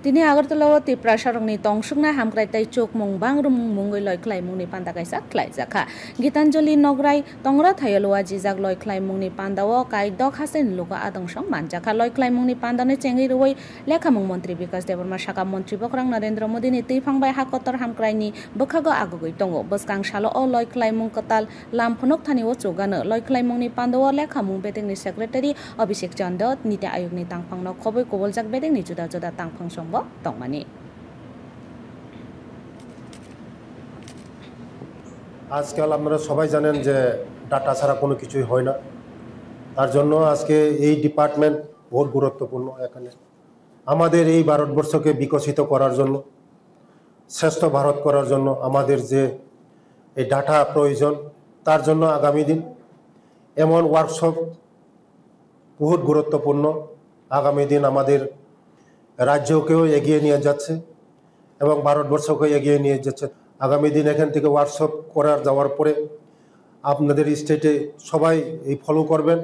Tini Agartala Tipra Sharongni Tongsungna Hamkrai Tai Chok Mung Bangrum Mungoi Loi Klai Mungni Panda Kaisa Klai Zaka Gitanjali Nograi Tongra Thayalwa Jizak Loi Klai Mungni Pandawo Kai Dok Hasen Luka Adongshong Manjaka Loi Klai Mungni Pandane Chengi Roi Lekhamung Montri Bikas Deborma Shaka Montri Bokrang Narendra Modi ni Tipangbai Hakotor Hamkrai ni Bokhago Agogoi Tongo Boskang Shalo O Loi Klai Mung Kotal Lam Phonok Thani Wo Chogano Loi Klai Mungni Pandawo Lekhamung Beteng ni Secretary Abhishek Chandra Niti Ayog ni Tangphang no Khoboi Koboljak Beteng ni Juda Juda Tangphang Songbo Tongmani আজকাল আমরা সবাই জানেন যে data ছাড়া কোনো কিছুই হয় না তার জন্য আজকে এই ডিপার্টমেন্ট বহুত গুরুত্বপূর্ণ এখানে আমাদের এই ভারতবর্ষকে বিকশিত করার জন্য শ্রেষ্ঠ ভারত করার জন্য আমাদের যে এই ডাটা প্রয়োজন তার জন্য আগামী দিন এমন ওয়ার্কশপ বহুত গুরুত্বপূর্ণ আগামী দিন আমাদের রাজ্যকেও এগিয়ে নিয়ে যাচ্ছে এবং ভারতবর্ষকে এগিয়ে নিয়ে যাচ্ছে আগামী দিন এখান থেকে ওয়ার্কশপ করার যাওয়ার পরে আপনাদের স্টেটে সবাই এই ফলো করবেন